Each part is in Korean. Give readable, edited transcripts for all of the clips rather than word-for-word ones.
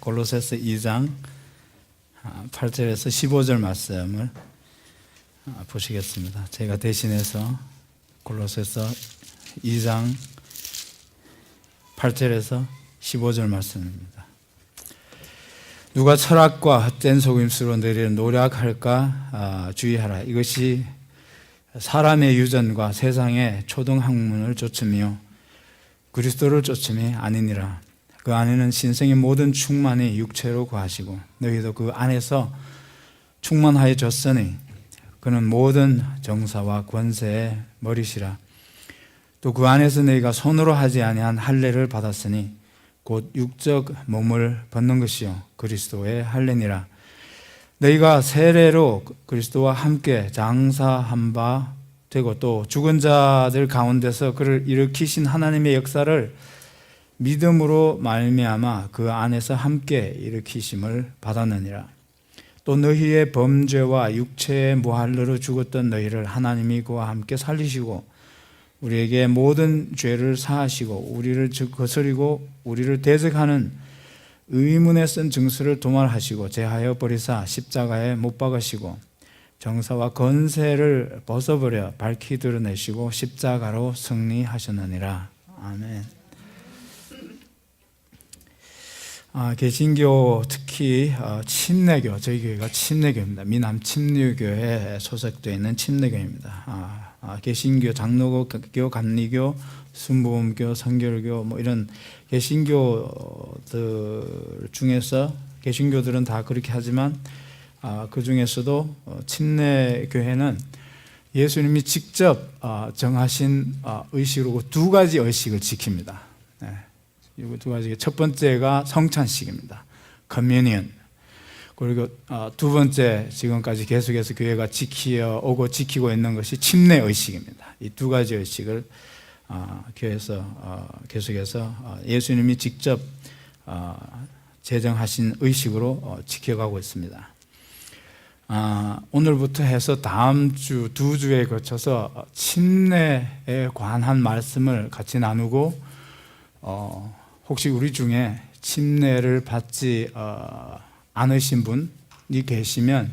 골로새서 2장 8절에서 15절 말씀을 보시겠습니다. 제가 대신해서 골로새서 2장 8절에서 15절 말씀입니다. 누가 철학과 헛된 속임수로 너희를 노략할까 주의하라. 이것이 사람의 유전과 세상의 초등학문을 쫓으며 그리스도를 쫓음이 아니니라. 그 안에는 신성의 모든 충만이 육체로 거하시고 너희도 그 안에서 충만하여졌으니 그는 모든 정사와 권세의 머리시라. 또 그 안에서 너희가 손으로 하지 아니한 할례를 받았으니 곧 육적 몸을 벗는 것이요 그리스도의 할례니라. 너희가 세례로 그리스도와 함께 장사한 바 되고 또 죽은 자들 가운데서 그를 일으키신 하나님의 역사를 믿음으로 말미암아 그 안에서 함께 일으키심을 받았느니라. 또 너희의 범죄와 육체의 무할례로 죽었던 너희를 하나님이 그와 함께 살리시고 우리에게 모든 죄를 사하시고 우리를 거스리고 우리를 대적하는 의문에 쓴 증서를 도말하시고 제하여 버리사 십자가에 못 박으시고 정사와 권세를 벗어버려 밝히 드러내시고 십자가로 승리하셨느니라. 아멘. 개신교 특히 침례교, 저희 교회가 침례교입니다. 미남 침례교에 소속되어 있는 침례교입니다. 개신교, 장로교, 감리교, 순복음교, 선결교 뭐 이런 개신교들 중에서 개신교들은 다 그렇게 하지만 그 중에서도 침례교회는 예수님이 직접 정하신 의식으로 두 가지 의식을 지킵니다. 이 두 가지. 첫 번째가 성찬식입니다. 커뮤니언. 그리고 두 번째 지금까지 계속해서 교회가 지키고 있는 것이 침례 의식입니다. 이 두 가지 의식을 교회에서 계속해서 예수님이 직접 제정하신 의식으로 지켜가고 있습니다. 오늘부터 해서 다음 주 두 주에 거쳐서 침례에 관한 말씀을 같이 나누고 혹시 우리 중에 침례를 받지 않으신 분이 계시면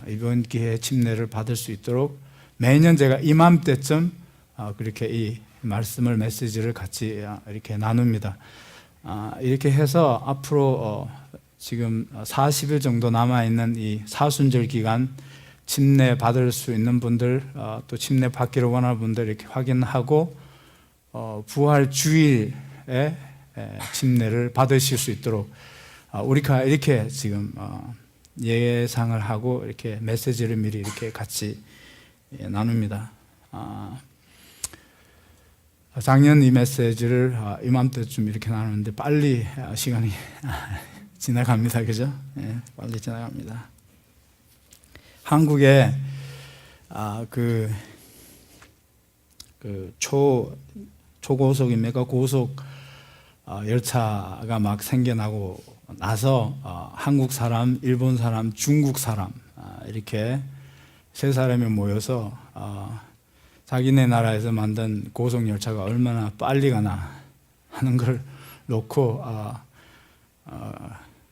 이번 기회에 침례를 받을 수 있도록 매년 제가 이맘때쯤 그렇게 이 말씀을 메시지를 같이 이렇게 나눕니다. 이렇게 해서 앞으로 지금 40일 정도 남아있는 이 사순절 기간 침례 받을 수 있는 분들 또 침례 받기를 원하는 분들 이렇게 확인하고 부활 주일에 침례를 받으실 수 있도록 우리가 이렇게 지금 예상을 하고 이렇게 메시지를 미리 이렇게 같이 나눕니다. 작년 이 메시지를 이맘때쯤 이렇게 나누는데 빨리 시간이 지나갑니다. 그죠? 네, 빨리 지나갑니다. 한국에 초고속입니까? 고속 열차가 막 생겨나고 나서 한국 사람, 일본 사람, 중국 사람 이렇게 세 사람이 모여서 자기네 나라에서 만든 고속 열차가 얼마나 빨리 가나 하는 걸 놓고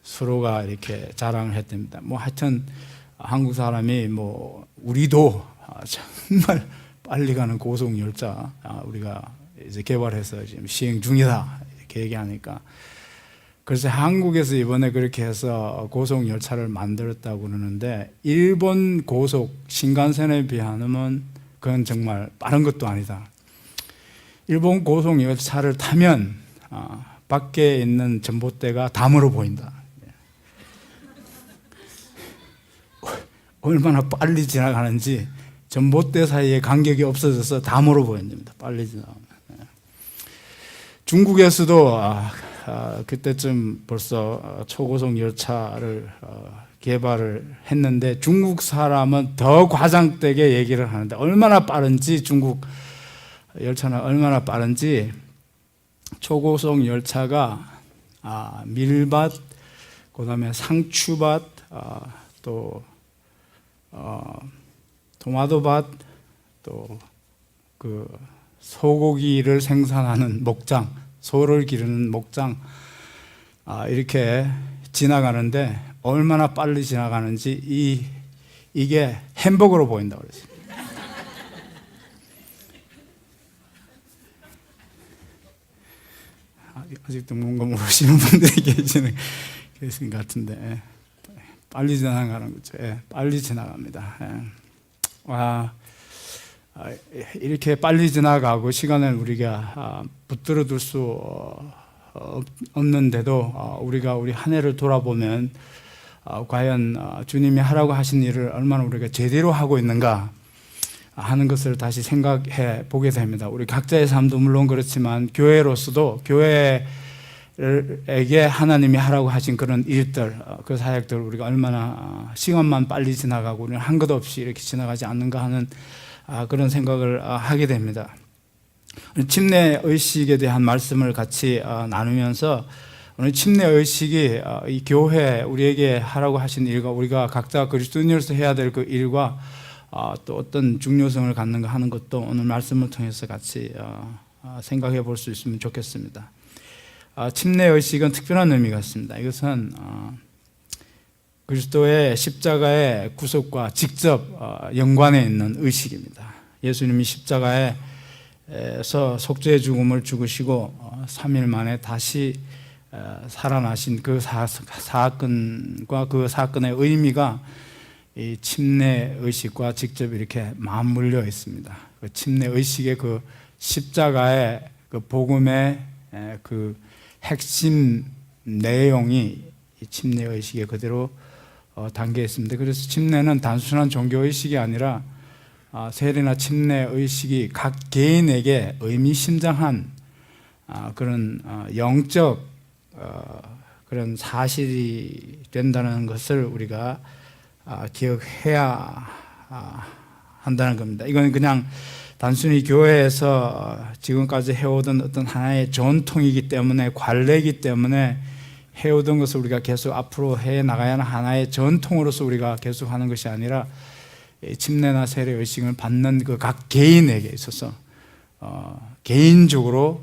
서로가 이렇게 자랑을 했답니다. 뭐 하여튼 한국 사람이 뭐 우리도 정말 빨리 가는 고속 열차 우리가 이제 개발해서 지금 시행 중이다 이렇게 얘기하니까 그래서 한국에서 이번에 그렇게 해서 고속 열차를 만들었다고 그러는데 일본 고속 신간센에 비하면 그건 정말 빠른 것도 아니다. 일본 고속 열차를 타면 밖에 있는 전봇대가 담으로 보인다. 얼마나 빨리 지나가는지 전봇대 사이에 간격이 없어져서 담으로 보인답니다. 빨리 지나가면. 중국에서도 그때쯤 벌써 초고속 열차를 개발을 했는데 중국 사람은 더 과장되게 얘기를 하는데 얼마나 빠른지 중국 열차는 얼마나 빠른지 초고속 열차가 밀밭, 그 다음에 상추밭, 또 토마토밭, 또 그 소고기를 생산하는 목장, 소를 기르는 목장 이렇게 지나가는데 얼마나 빨리 지나가는지 이게 햄버거로 보인다고 그랬어요. 아직도 뭔가 모르시는 분들이 계신 것 같은데, 빨리 지나가는 거죠. 빨리 지나갑니다. 이렇게 빨리 지나가고 시간을 우리가 붙들어 둘 수 없는데도 우리가 우리 한 해를 돌아보면 과연 주님이 하라고 하신 일을 얼마나 우리가 제대로 하고 있는가 하는 것을 다시 생각해 보게 됩니다. 우리 각자의 삶도 물론 그렇지만 교회로서도 교회에게 하나님이 하라고 하신 그런 일들, 그 사역들 우리가 얼마나 시간만 빨리 지나가고 우리는 한 것 없이 이렇게 지나가지 않는가 하는 그런 생각을 하게 됩니다. 침례의식에 대한 말씀을 같이 나누면서 오늘 침례의식이 이 교회 우리에게 하라고 하신 일과 우리가 각자 그리스도인으로서 해야 될 그 일과 또 어떤 중요성을 갖는가 하는 것도 오늘 말씀을 통해서 같이 생각해 볼 수 있으면 좋겠습니다. 침례의식은 특별한 의미가 있습니다. 이것은 그리스도의 십자가의 구속과 직접 연관해 있는 의식입니다. 예수님이 십자가에서 속죄의 죽음을 죽으시고 3일 만에 다시 살아나신 그 사건과 그 사건의 의미가 이 침례의식과 직접 이렇게 맞물려 있습니다. 그 침례의식의 그 십자가의 그 복음의 그 핵심 내용이 이 침례의식에 그대로 담겨 있습니다. 그래서 침례는 단순한 종교의식이 아니라 세례나 침례의식이 각 개인에게 의미심장한 그런 영적 그런 사실이 된다는 것을 우리가 기억해야 한다는 겁니다. 이건 그냥 단순히 교회에서 지금까지 해오던 어떤 하나의 전통이기 때문에, 관례이기 때문에 해오던 것을 우리가 계속 앞으로 해 나가야 하는 하나의 전통으로서 우리가 계속 하는 것이 아니라 침례나 세례 의식을 받는 그 각 개인에게 있어서 개인적으로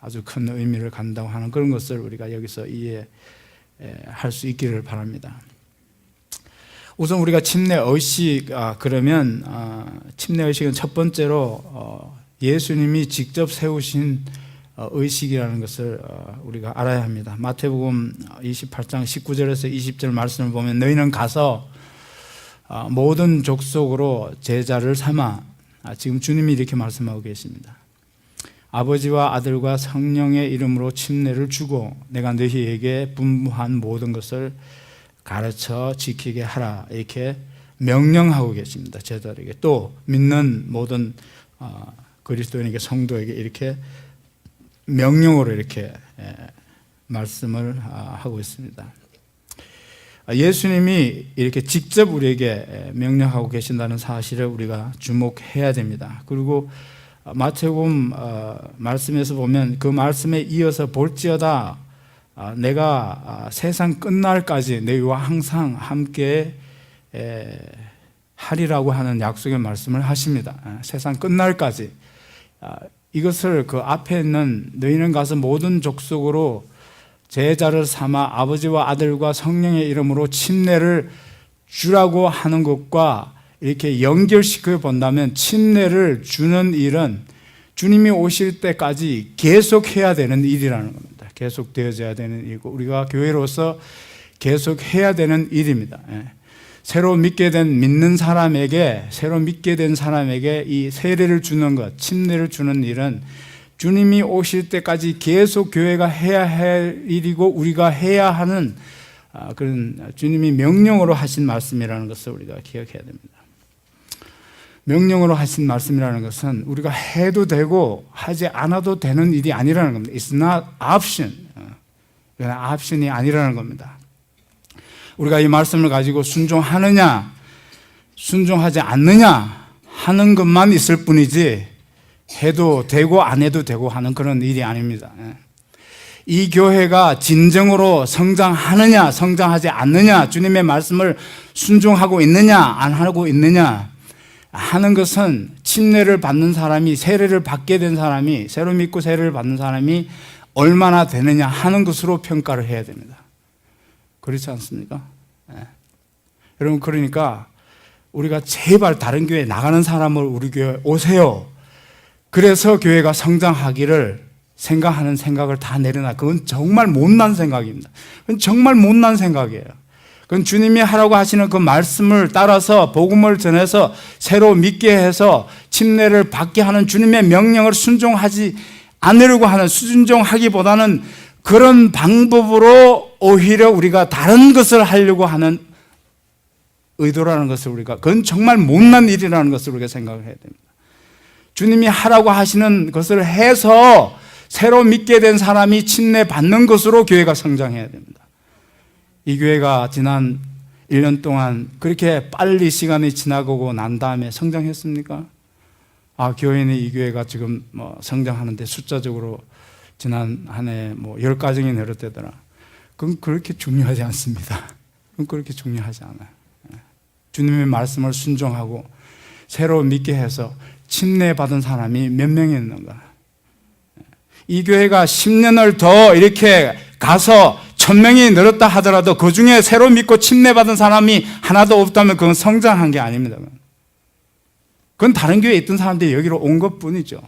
아주 큰 의미를 갖는다고 하는 그런 것을 우리가 여기서 이해할 수 있기를 바랍니다. 우선 우리가 침례의식 그러면 침례의식은 첫 번째로 예수님이 직접 세우신 의식이라는 것을 우리가 알아야 합니다. 마태복음 28장 19절에서 20절 말씀을 보면 너희는 가서 모든 족속으로 제자를 삼아, 지금 주님이 이렇게 말씀하고 계십니다. 아버지와 아들과 성령의 이름으로 침례를 주고 내가 너희에게 분부한 모든 것을 가르쳐 지키게 하라, 이렇게 명령하고 계십니다. 제자들에게, 또 믿는 모든 그리스도인에게, 성도에게 이렇게 명령으로 이렇게 말씀을 하고 있습니다. 예수님이 이렇게 직접 우리에게 명령하고 계신다는 사실을 우리가 주목해야 됩니다. 그리고 마태복음 말씀에서 보면 그 말씀에 이어서 볼지어다 내가 세상 끝날까지 너희와 항상 함께 하리라고 하는 약속의 말씀을 하십니다. 세상 끝날까지. 이것을 그 앞에 있는 너희는 가서 모든 족속으로 제자를 삼아 아버지와 아들과 성령의 이름으로 침례를 주라고 하는 것과 이렇게 연결시켜 본다면, 침례를 주는 일은 주님이 오실 때까지 계속해야 되는 일이라는 겁니다. 계속되어져야 되는 일이고 우리가 교회로서 계속해야 되는 일입니다. 새로 믿게 된 믿는 사람에게, 새로 믿게 된 사람에게 이 세례를 주는 것, 침례를 주는 일은 주님이 오실 때까지 계속 교회가 해야 할 일이고 우리가 해야 하는 그런 주님이 명령으로 하신 말씀이라는 것을 우리가 기억해야 됩니다. 명령으로 하신 말씀이라는 것은 우리가 해도 되고 하지 않아도 되는 일이 아니라는 겁니다. It's not option. 옵션이 아니라는 겁니다. 우리가 이 말씀을 가지고 순종하느냐, 순종하지 않느냐 하는 것만 있을 뿐이지 해도 되고 안 해도 되고 하는 그런 일이 아닙니다. 이 교회가 진정으로 성장하느냐, 성장하지 않느냐, 주님의 말씀을 순종하고 있느냐, 안 하고 있느냐 하는 것은 침례를 받는 사람이, 세례를 받게 된 사람이, 새로 믿고 세례를 받는 사람이 얼마나 되느냐 하는 것으로 평가를 해야 됩니다. 그렇지 않습니까? 네. 여러분, 그러니까 우리가 제발 다른 교회에 나가는 사람을 우리 교회에 오세요. 그래서 교회가 성장하기를 생각하는 생각을 다 내려놔. 그건 정말 못난 생각입니다. 그건 정말 못난 생각이에요. 그건 주님이 하라고 하시는 그 말씀을 따라서 복음을 전해서 새로 믿게 해서 침례를 받게 하는 주님의 명령을 순종하지 않으려고 하는, 순종하기보다는 그런 방법으로 오히려 우리가 다른 것을 하려고 하는 의도라는 것을 그건 정말 못난 일이라는 것을 우리가 생각을 해야 됩니다. 주님이 하라고 하시는 것을 해서 새로 믿게 된 사람이 침례 받는 것으로 교회가 성장해야 됩니다. 이 교회가 지난 1년 동안 그렇게 빨리 시간이 지나고 난 다음에 성장했습니까? 교인이 이 교회가 지금 성장하는데 숫자적으로 지난 한 해 10가정이 늘었대더라. 그건 그렇게 중요하지 않습니다. 그건 그렇게 중요하지 않아요. 주님의 말씀을 순종하고 새로 믿게 해서 침례 받은 사람이 몇 명이 있는가? 이 교회가 10년을 더 이렇게 가서 1000명이 늘었다 하더라도 그 중에 새로 믿고 침례 받은 사람이 하나도 없다면 그건 성장한 게 아닙니다. 그건 다른 교회에 있던 사람들이 여기로 온 것뿐이죠.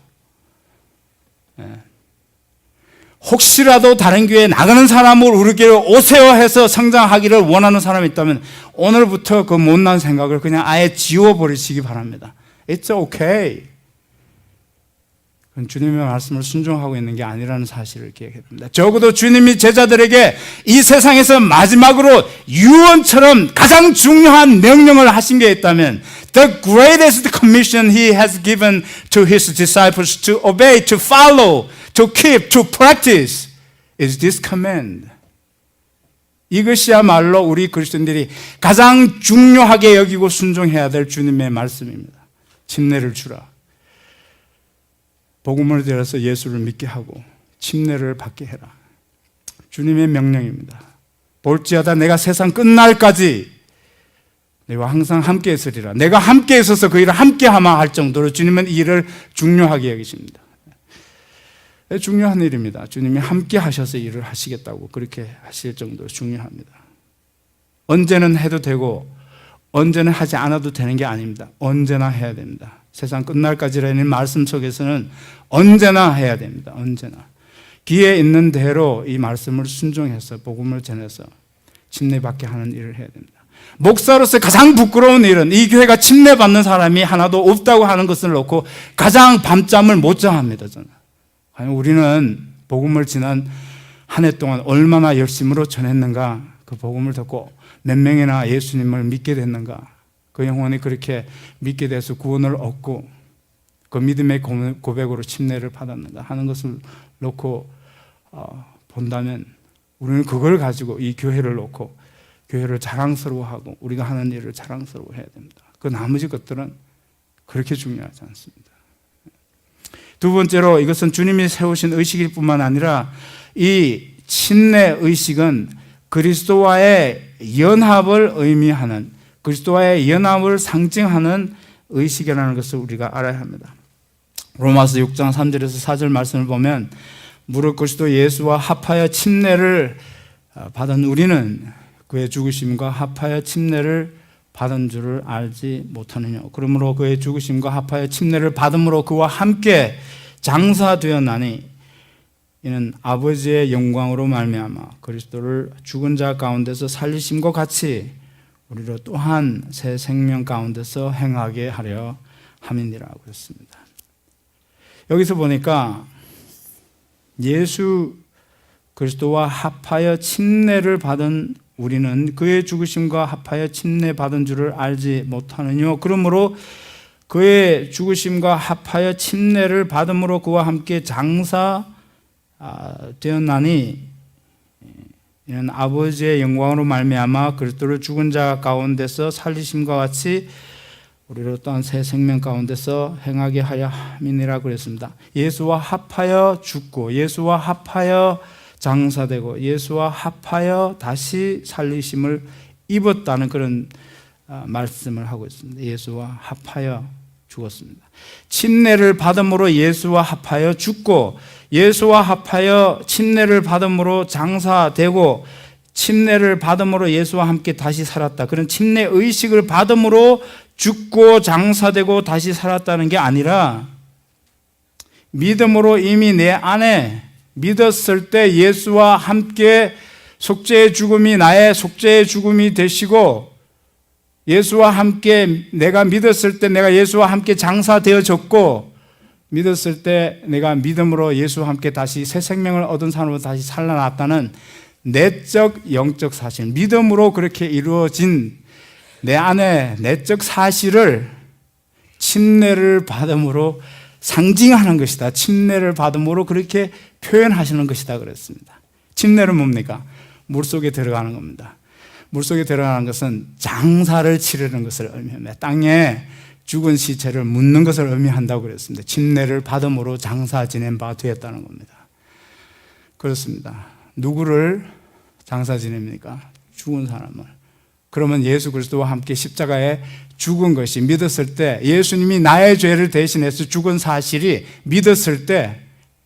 혹시라도 다른 교회에 나가는 사람을 우리 교회로 오세요 해서 성장하기를 원하는 사람이 있다면 오늘부터 그 못난 생각을 그냥 아예 지워버리시기 바랍니다. It's okay. 그건 주님의 말씀을 순종하고 있는 게 아니라는 사실을 기억해야 됩니다. 적어도 주님이 제자들에게 이 세상에서 마지막으로 유언처럼 가장 중요한 명령을 하신 게 있다면 The greatest commission He has given to His disciples to obey, to follow, to keep, to practice is this command. 이것이야말로 우리 그리스도인들이 가장 중요하게 여기고 순종해야 될 주님의 말씀입니다. 침례를 주라. 복음을 들어서 예수를 믿게 하고 침례를 받게 해라. 주님의 명령입니다. 볼지어다 내가 세상 끝날까지 내가 항상 함께 있으리라. 내가 함께 있어서 그 일을 함께 하마 할 정도로 주님은 이 일을 중요하게 여기십니다. 중요한 일입니다. 주님이 함께 하셔서 일을 하시겠다고 그렇게 하실 정도로 중요합니다. 언제는 해도 되고 언제는 하지 않아도 되는 게 아닙니다. 언제나 해야 됩니다. 세상 끝날까지라는 말씀 속에서는 언제나 해야 됩니다. 언제나. 기회 있는 대로 이 말씀을 순종해서 복음을 전해서 침례받게 하는 일을 해야 됩니다. 목사로서 가장 부끄러운 일은 이 교회가 침례받는 사람이 하나도 없다고 하는 것을 놓고 가장 밤잠을 못 자합니다. 저는. 우리는 복음을 지난 한 해 동안 얼마나 열심으로 전했는가, 그 복음을 듣고 몇 명이나 예수님을 믿게 됐는가, 그 영혼이 그렇게 믿게 돼서 구원을 얻고 그 믿음의 고백으로 침례를 받았는가 하는 것을 놓고 본다면 우리는 그걸 가지고 이 교회를 놓고 교회를 자랑스러워하고 우리가 하는 일을 자랑스러워해야 됩니다. 그 나머지 것들은 그렇게 중요하지 않습니다. 두 번째로 이것은 주님이 세우신 의식일 뿐만 아니라 이 침례 의식은 그리스도와의 연합을 의미하는, 그리스도와의 연합을 상징하는 의식이라는 것을 우리가 알아야 합니다. 로마서 6장 3절에서 4절 말씀을 보면 무릇 그리스도 예수와 합하여 침례를 받은 우리는 그의 죽으심과 합하여 침례를 받은 줄을 알지 못하느냐. 그러므로 그의 죽으심과 합하여 침례를 받음으로 그와 함께 장사되었나니 이는 아버지의 영광으로 말미암아 그리스도를 죽은 자 가운데서 살리심과 같이 우리로 또한 새 생명 가운데서 행하게 하려 함이니라 그랬습니다. 여기서 보니까 예수 그리스도와 합하여 침례를 받은 우리는 그의 죽으심과 합하여 침례 받은 줄을 알지 못하느뇨. 그러므로 그의 죽으심과 합하여 침례를 받음으로 그와 함께 장사 되었나니 이는 아버지의 영광으로 말미암아 그리스도를 죽은 자 가운데서 살리심과 같이 우리로 또한 새 생명 가운데서 행하게 하려 함이니라 그랬습니다. 예수와 합하여 죽고 예수와 합하여 장사되고 예수와 합하여 다시 살리심을 입었다는 그런 말씀을 하고 있습니다. 예수와 합하여 죽었습니다. 침례를 받음으로 예수와 합하여 죽고 예수와 합하여 침례를 받음으로 장사되고 침례를 받음으로 예수와 함께 다시 살았다. 그런 침례 의식을 받음으로 죽고 장사되고 다시 살았다는 게 아니라 믿음으로 이미 내 안에 믿었을 때 예수와 함께 속죄의 죽음이 나의 속죄의 죽음이 되시고 예수와 함께 내가 믿었을 때 내가 예수와 함께 장사되어졌고 믿었을 때 내가 믿음으로 예수와 함께 다시 새 생명을 얻은 사람으로 다시 살아났다는 내적 영적 사실, 믿음으로 그렇게 이루어진 내 안에 내적 사실을 침례를 받음으로 상징하는 것이다. 침례를 받음으로 그렇게 표현하시는 것이다 그랬습니다. 침례는 뭡니까? 물속에 들어가는 겁니다. 물속에 들어가는 것은 장사를 치르는 것을 의미합니다. 땅에 죽은 시체를 묻는 것을 의미한다고 그랬습니다. 침례를 받음으로 장사 지낸 바 되었다는 겁니다. 그렇습니다. 누구를 장사 지냅니까? 죽은 사람을. 그러면 예수 그리스도와 함께 십자가에 죽은 것이 믿었을 때 예수님이 나의 죄를 대신해서 죽은 사실이 믿었을 때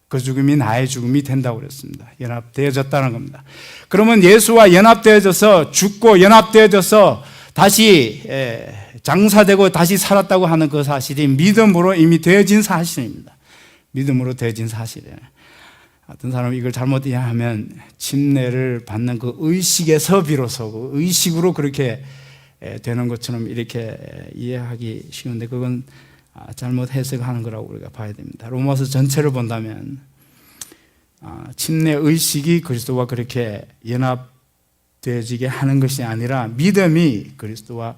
그 죽음이 나의 죽음이 된다고 그랬습니다. 연합되어졌다는 겁니다. 그러면 예수와 연합되어져서 죽고 연합되어져서 다시 장사되고 다시 살았다고 하는 그 사실이 믿음으로 이미 되어진 사실입니다. 믿음으로 되어진 사실이에요. 어떤 사람이 이걸 잘못 이해하면 침례를 받는 그 의식에서 비로소 그 의식으로 그렇게 되는 것처럼 이렇게 이해하기 쉬운데 그건 잘못 해석하는 거라고 우리가 봐야 됩니다. 로마서 전체를 본다면 침례 의식이 그리스도와 그렇게 연합되어지게 하는 것이 아니라 믿음이 그리스도와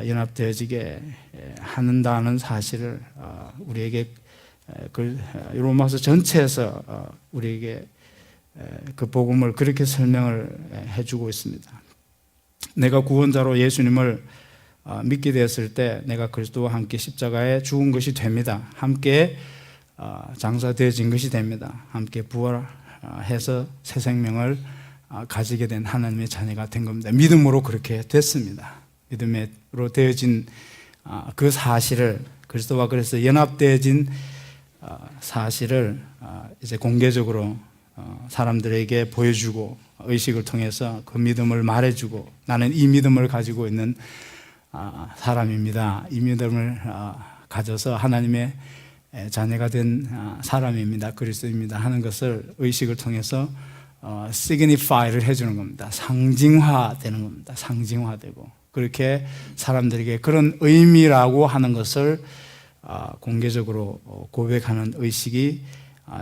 연합되어지게 한다는 사실을 우리에게 로마서 전체에서 우리에게 그 복음을 그렇게 설명을 해주고 있습니다. 내가 구원자로 예수님을 믿게 되었을 때 내가 그리스도와 함께 십자가에 죽은 것이 됩니다. 함께 장사되어진 것이 됩니다. 함께 부활해서 새 생명을 가지게 된 하나님의 자녀가 된 겁니다. 믿음으로 그렇게 됐습니다. 믿음으로 되어진 그 사실을 그리스도와 그래서 연합되어진 사실을 이제 공개적으로 사람들에게 보여주고 의식을 통해서 그 믿음을 말해주고 나는 이 믿음을 가지고 있는 사람입니다. 이 믿음을 가져서 하나님의 자녀가 된 사람입니다. 그리스도입니다. 하는 것을 의식을 통해서 signify를 해주는 겁니다. 상징화되는 겁니다. 상징화되고 그렇게 사람들에게 그런 의미라고 하는 것을 공개적으로 고백하는 의식이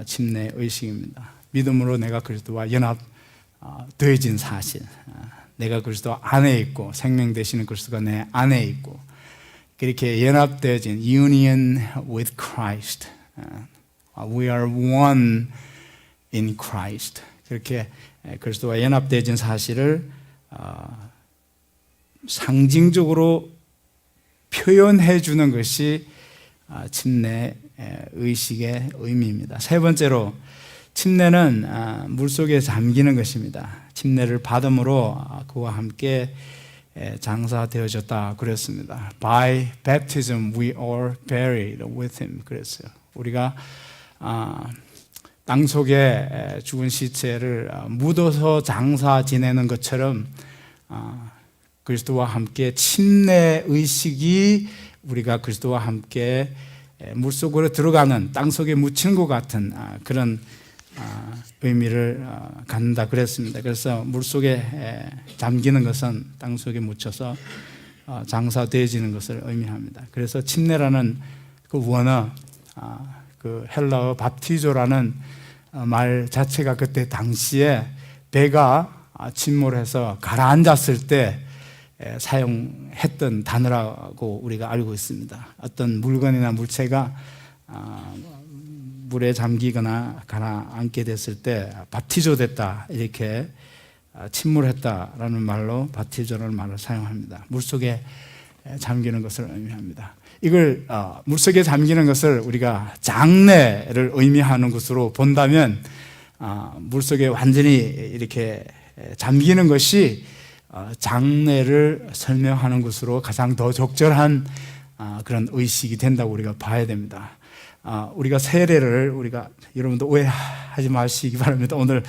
침례 의식입니다. 믿음으로 내가 그리스도와 연합되어진 사실, 내가 그리스도 안에 있고 생명 되시는 그리스도가 내 안에 있고 그렇게 연합되어진 union with Christ, we are one in Christ, 그렇게 그리스도와 연합되어진 사실을 상징적으로 표현해 주는 것이 침례 의식의 의미입니다. 세 번째로 침례는 물속에 잠기는 것입니다. 침례를 받음으로 그와 함께 장사되어졌다 그랬습니다. By baptism we are buried with him 그랬어요. 우리가 땅속에 죽은 시체를 묻어서 장사 지내는 것처럼 그리스도와 함께 침례 의식이 우리가 그리스도와 함께 물속으로 들어가는 땅속에 묻히는 것 같은 그런 의미를 갖는다 그랬습니다. 그래서 물속에 잠기는 것은 땅속에 묻혀서 장사되어지는 것을 의미합니다. 그래서 침례라는 그 원어, 그 헬라어 밥티조라는 말 자체가 그때 당시에 배가 침몰해서 가라앉았을 때 사용했던 단어라고 우리가 알고 있습니다. 어떤 물건이나 물체가 물에 잠기거나 가라앉게 됐을 때 바티조 됐다 이렇게 침몰했다라는 말로 바티조라는 말을 사용합니다. 물속에 잠기는 것을 의미합니다. 이걸 물속에 잠기는 것을 우리가 장례를 의미하는 것으로 본다면 물속에 완전히 이렇게 잠기는 것이 장례를 설명하는 것으로 가장 더 적절한 그런 의식이 된다고 우리가 봐야 됩니다. 우리가 세례를 여러분도 오해하지 마시기 바랍니다. 오늘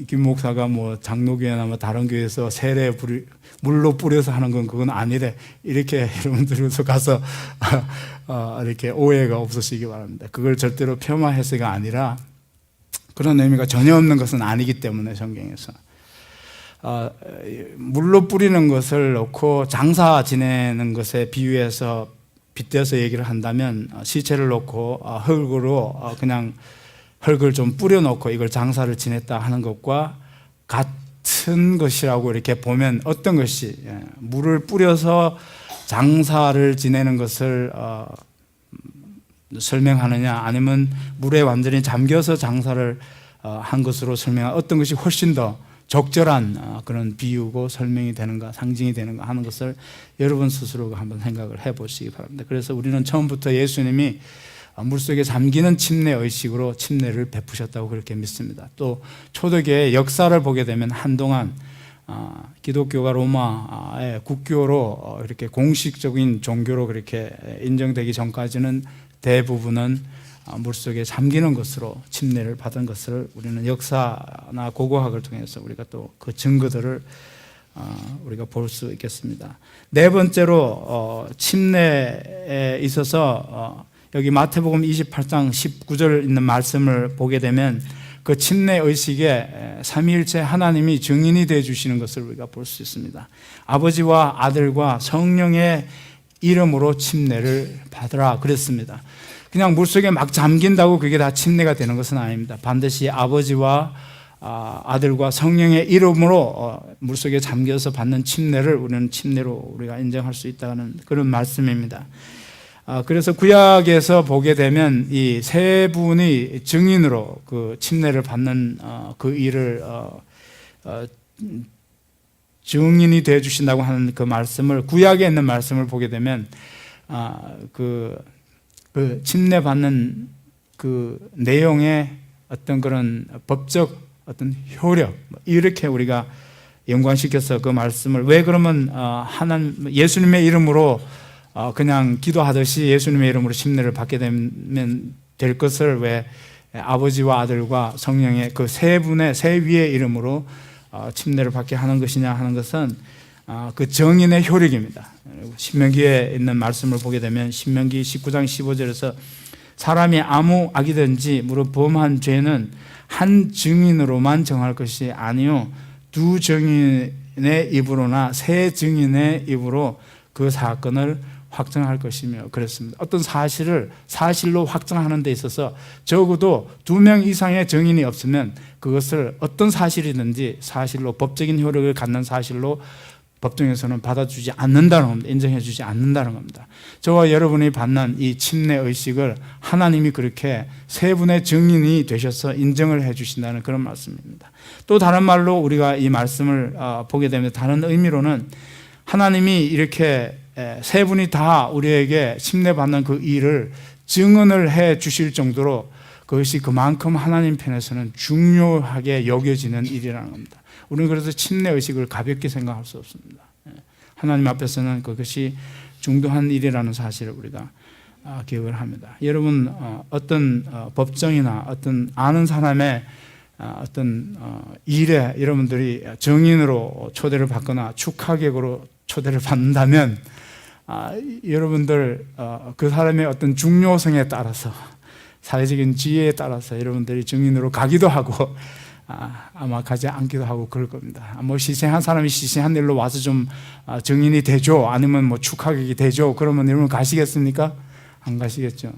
김 목사가 뭐 장로교회나 뭐 다른 교회에서 세례 물로 뿌려서 하는 건 그건 아니래. 이렇게 여러분들에서 가서 이렇게 오해가 없으시기 바랍니다. 그걸 절대로 폄하 해서가 아니라 그런 의미가 전혀 없는 것은 아니기 때문에 성경에서 물로 뿌리는 것을 놓고 장사 지내는 것에 비유해서 빗대서 얘기를 한다면 시체를 놓고 흙으로 그냥 흙을 좀 뿌려놓고 이걸 장사를 지냈다 하는 것과 같은 것이라고 이렇게 보면 어떤 것이 물을 뿌려서 장사를 지내는 것을 설명하느냐 아니면 물에 완전히 잠겨서 장사를 한 것으로 설명한 어떤 것이 훨씬 더 적절한 그런 비유고 설명이 되는가 상징이 되는가 하는 것을 여러분 스스로가 한번 생각을 해보시기 바랍니다. 그래서 우리는 처음부터 예수님이 물속에 잠기는 침례 의식으로 침례를 베푸셨다고 그렇게 믿습니다. 또 초대교회의 역사를 보게 되면 한동안 기독교가 로마의 국교로 이렇게 공식적인 종교로 그렇게 인정되기 전까지는 대부분은 물속에 잠기는 것으로 침례를 받은 것을 우리는 역사나 고고학을 통해서 우리가 또 그 증거들을 우리가 볼 수 있겠습니다. 네 번째로 침례에 있어서 여기 마태복음 28장 19절 있는 말씀을 보게 되면 그 침례 의식에 삼위일체 하나님이 증인이 되어 주시는 것을 우리가 볼 수 있습니다. 아버지와 아들과 성령의 이름으로 침례를 받으라 그랬습니다. 그냥 물속에 막 잠긴다고 그게 다 침례가 되는 것은 아닙니다. 반드시 아버지와 아들과 성령의 이름으로 물속에 잠겨서 받는 침례를 우리는 침례로 우리가 인정할 수 있다는 그런 말씀입니다. 그래서 구약에서 보게 되면 이 세 분이 증인으로 그 침례를 받는 그 일을 증인이 되어 주신다고 하는 그 말씀을 구약에 있는 말씀을 보게 되면 그 침례 받는 그 내용의 어떤 그런 법적 어떤 효력 이렇게 우리가 연관시켜서 그 말씀을 왜 그러면 하나님 예수님의 이름으로 그냥 기도하듯이 예수님의 이름으로 침례를 받게 되면 될 것을 왜 아버지와 아들과 성령의 그 세 분의 세 위의 이름으로 침례를 받게 하는 것이냐 하는 것은 그 정인의 효력입니다. 신명기에 있는 말씀을 보게 되면 신명기 19장 15절에서 사람이 아무 악이든지 무릇 범한 죄는 한 증인으로만 정할 것이 아니요 두 증인의 입으로나 세 증인의 입으로 그 사건을 확정할 것이며 그랬습니다. 어떤 사실을 사실로 확정하는 데 있어서 적어도 2명 이상의 증인이 없으면 그것을 어떤 사실이든지 사실로 법적인 효력을 갖는 사실로 법정에서는 받아주지 않는다는 겁니다. 인정해주지 않는다는 겁니다. 저와 여러분이 받는 이 침례 의식을 하나님이 그렇게 세 분의 증인이 되셔서 인정을 해주신다는 그런 말씀입니다. 또 다른 말로 우리가 이 말씀을 보게 되면 다른 의미로는 하나님이 이렇게 세 분이 다 우리에게 침례 받는 그 일을 증언을 해 주실 정도로 그것이 그만큼 하나님 편에서는 중요하게 여겨지는 일이라는 겁니다. 우리는 그래서 침례 의식을 가볍게 생각할 수 없습니다. 하나님 앞에서는 그것이 중요한 일이라는 사실을 우리가 기억을 합니다. 여러분 어떤 법정이나 어떤 아는 사람의 어떤 일에 여러분들이 정인으로 초대를 받거나 축하객으로 초대를 받는다면 여러분들 그 사람의 어떤 중요성에 따라서 사회적인 지혜에 따라서 여러분들이 증인으로 가기도 하고 아마 가지 않기도 하고 그럴 겁니다. 뭐 시생한 사람이 시생한 일로 와서 좀 증인이 되죠. 아니면 뭐 축하객이 되죠. 그러면 여러분 가시겠습니까? 안 가시겠죠.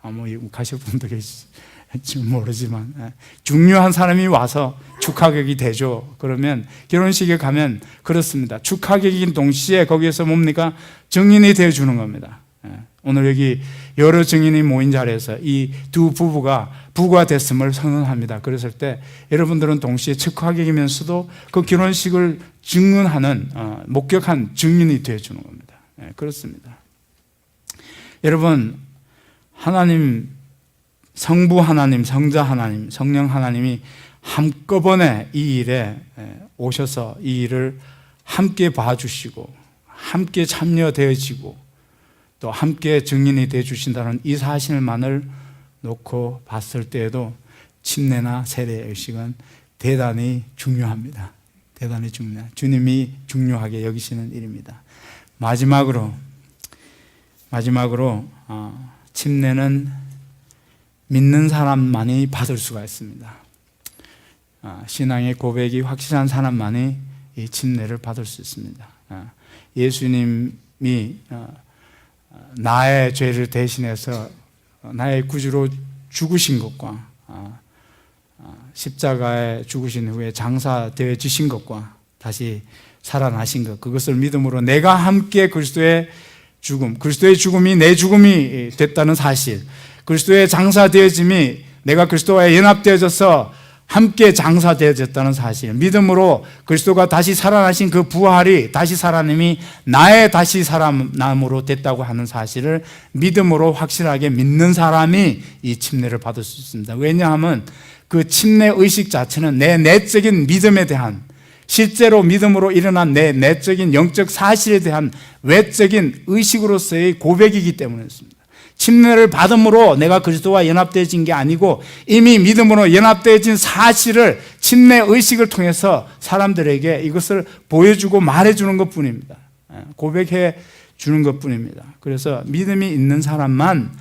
뭐 가실 분도 계실지 모르지만 중요한 사람이 와서 축하객이 되죠. 그러면 결혼식에 가면 그렇습니다. 축하객인 동시에 거기에서 뭡니까? 증인이 되어주는 겁니다. 오늘 여기 여러 증인이 모인 자리에서 이 두 부부가 부가 됐음을 선언합니다. 그랬을 때 여러분들은 동시에 축하객이면서도 그 결혼식을 증언하는 목격한 증인이 되어주는 겁니다. 그렇습니다. 여러분 하나님 성부 하나님, 성자 하나님, 성령 하나님이 한꺼번에 이 일에 오셔서 이 일을 함께 봐주시고 함께 참여되어지고 또 함께 증인이 되어 주신다는 이 사실만을 놓고 봤을 때에도 침례나 세례의식은 대단히 중요합니다. 대단히 중요합니다. 주님이 중요하게 여기시는 일입니다. 마지막으로 침례는 믿는 사람만이 받을 수가 있습니다. 신앙의 고백이 확실한 사람만이 이 침례를 받을 수 있습니다. 예수님이 나의 죄를 대신해서 나의 구주로 죽으신 것과 십자가에 죽으신 후에 장사되어 지신 것과 다시 살아나신 것, 그것을 믿음으로 내가 함께 그리스도의 죽음이 내 죽음이 됐다는 사실, 그리스도의 장사되어짐이 내가 그리스도와 연합되어져서 함께 장사되어졌다는 사실, 믿음으로 그리스도가 다시 살아나신 그 부활이 다시 살아남이 나의 다시 살아남으로 됐다고 하는 사실을 믿음으로 확실하게 믿는 사람이 이 침례를 받을 수 있습니다. 왜냐하면 그 침례 의식 자체는 내 내적인 믿음에 대한, 실제로 믿음으로 일어난 내 내적인 영적 사실에 대한 외적인 의식으로서의 고백이기 때문이었습니다. 침례를 받음으로 내가 그리스도와 연합되어진 게 아니고 이미 믿음으로 연합되어진 사실을 침례 의식을 통해서 사람들에게 이것을 보여주고 말해주는 것뿐입니다. 고백해 주는 것뿐입니다. 그래서 믿음이 있는 사람만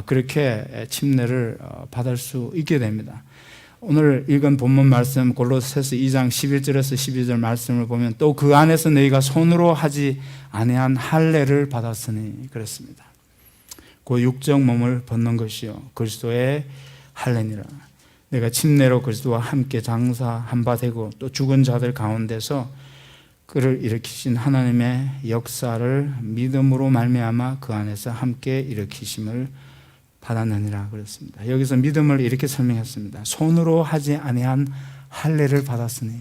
그렇게 침례를 받을 수 있게 됩니다. 오늘 읽은 본문 말씀 골로새서 2장 11절에서 12절 말씀을 보면 또 그 안에서 너희가 손으로 하지 아니한 할례를 받았으니 그랬습니다. 그 육적 몸을 벗는 것이요 그리스도의 할례니라. 내가 침례로 그리스도와 함께 장사한 바 되고 또 죽은 자들 가운데서 그를 일으키신 하나님의 역사를 믿음으로 말미암아 그 안에서 함께 일으키심을 받았느니라 그랬습니다. 여기서 믿음을 이렇게 설명했습니다. 손으로 하지 아니한 할례를 받았으니